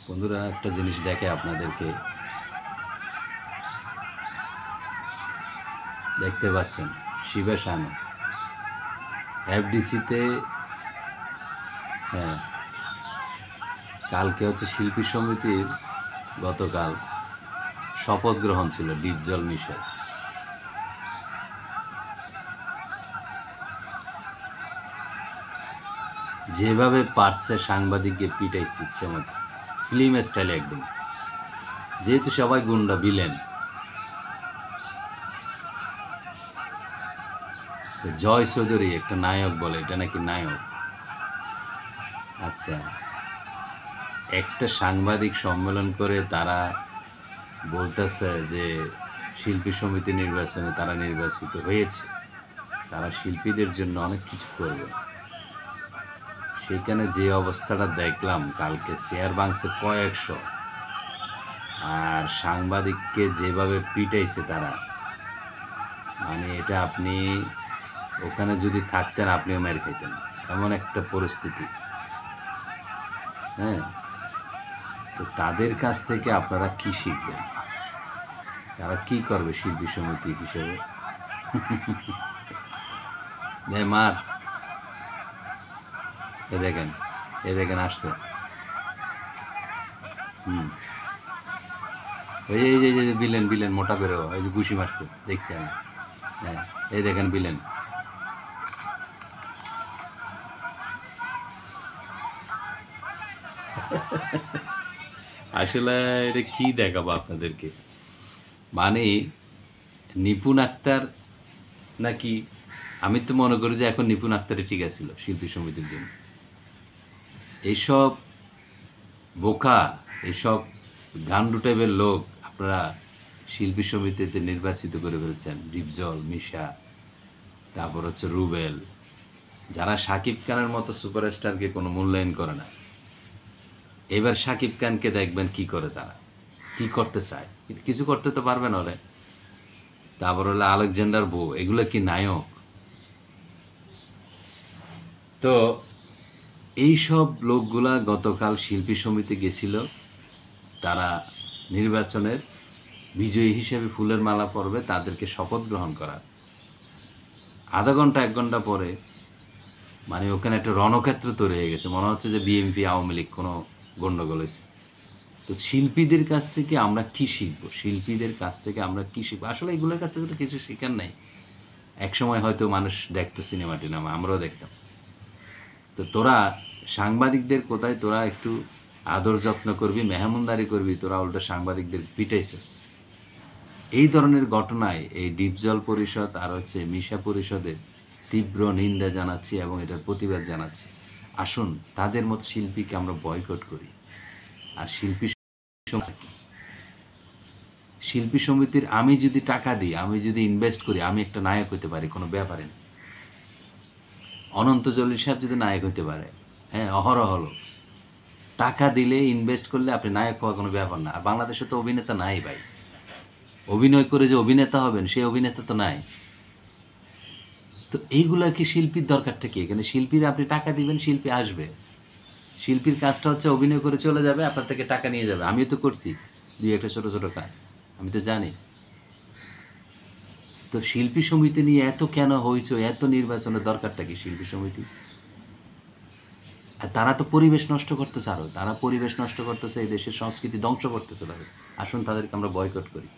বন্ধুরা, একটা জিনিস দেখে আপনাদেরকে দেখতে পাচ্ছেন, শিবা শানু এফডিসিতে। হ্যাঁ, কালকে হচ্ছে শিল্পী সমিতির গতকাল শপথ গ্রহণ ছিল ডিপজল মিশন। যেভাবে পারছে সাংবাদিককে পিটাইছে ইচ্ছে মতো, ফিল্ম স্টাইলে একদম। যেহেতু সবাই গুন্ডা ভিলেন, জয় চৌধুরী একটা নায়ক বলে, এটা নাকি নায়ক। আচ্ছা, একটা সাংবাদিক সম্মেলন করে তারা বলতেছে যে শিল্পী সমিতি নির্বাচনে তারা নির্বাচিত হয়েছে, তারা শিল্পীদের জন্য অনেক কিছু করবে। সেখানে যে অবস্থাটা দেখলাম কালকে, শেয়ার ভাঙছে কয়েকশো, আর সাংবাদিককে যেভাবে পিটাইছে তারা, মানে এটা আপনি ওখানে যদি থাকতেন আপনিও মেরে খাইতেন, এমন একটা পরিস্থিতি। হ্যাঁ, তো তাদের কাছ থেকে আপনারা কি শিখবেন? তারা কি করবে শিল্পী সমিতি হিসেবে? মার এ দেখেন আসছে। এই যে বিলেন বিলেন মোটা করে এই যে ঘুষি মারছে, দেখছি আমি। হ্যাঁ, এই দেখেন বিলেন। আসলে এটা কি দেখাবো আপনাদেরকে, মানে নিপুণ আক্তার নাকি, আমি তো মনে করি যে এখন নিপুণ আক্তারই ঠিক আছিল শিল্পী সমিতির জন্য। এইসব বোকা, এইসব গান্ডু টাইপের লোক আপনারা শিল্পী সমিতিতে নির্বাচিত করে ফেলছেন। ডিপজল, মিশা, তারপর হচ্ছে রুবেল, যারা শাকিব খানের মতো সুপারস্টারকে কোনো মূল্যায়ন করে না। এবার শাকিব খানকে দেখবেন কি করে, তারা কি করতে চায়, কিছু করতে তো পারবে না ওরে। তারপর হলো আলেকজান্ডার বউ, এগুলো কি নায়ক? তো এইসব লোকগুলা গতকাল শিল্পী সমিতি গেছিল, তারা নির্বাচনের বিজয়ী হিসেবে ফুলের মালা পরবে, তাদেরকে শপথ গ্রহণ করার আধা ঘন্টা 1 ঘন্টা পরে মানে ওখানে একটা রণক্ষেত্র তৈরি হয়ে গেছে। মনে হচ্ছে যে বিএনপি আওয়ামী লীগ কোনো গণ্ডগোল হয়েছে। তো শিল্পীদের কাছ থেকে আমরা কি শিখবো? শিল্পীদের কাছ থেকে আমরা কি শিখবো? আসলে এগুলোর কাছ থেকে তো কিছু শেখার নাই। একসময় হয়তো মানুষ দেখতো সিনেমা টিনেমা, আমরাও দেখতাম। তো তোরা সাংবাদিকদের কোথায়, তোরা একটু আদর যত্ন করবি, মেহমানদারি করবি, তোরা উল্টো সাংবাদিকদের পিটাইছিস। এই ধরনের ঘটনায় এই ডিপজল পরিষদ আর হচ্ছে মিশা পরিষদের তীব্র নিন্দা জানাচ্ছি এবং এটার প্রতিবাদ জানাচ্ছি। আসুন তাদের মতো শিল্পীকে আমরা বয়কট করি। আর শিল্পী সমিতির আমি যদি টাকা দিই, আমি যদি ইনভেস্ট করি, আমি একটা নায়ক হতে পারি, কোনো ব্যাপারে না। অনন্ত জলিল সাহেব যদি নায়ক হতে পারে, হ্যাঁ, অহরহ হলো টাকা দিলে, ইনভেস্ট করলে আপনি নায়ক হওয়া কোনো ব্যাপার না। আর বাংলাদেশে তো অভিনেতা নাই ভাই, অভিনয় করে যে অভিনেতা হবেন সেই অভিনেতা তো নাই। তো এইগুলা কি শিল্পীর দরকারটা কি? এখানে শিল্পীরা আপনি টাকা দিবেন, শিল্পী আসবে। শিল্পীর কাজটা হচ্ছে অভিনয় করে চলে যাবে, আপনার থেকে টাকা নিয়ে যাবে। আমিও তো করছি 2-1টা ছোটো ছোটো কাজ, আমি তো জানি। তো শিল্পী সমিতি নিয়ে এত কেন হইছো, এত নির্বাচনের দরকারটা কি শিল্পী সমিতি? আর তারা তো পরিবেশ নষ্ট করতেছে, আরও তারা পরিবেশ নষ্ট করতেছে, এই দেশের সংস্কৃতি ধ্বংস করতেছে তাদের। আসুন তাদেরকে আমরা বয়কট করি।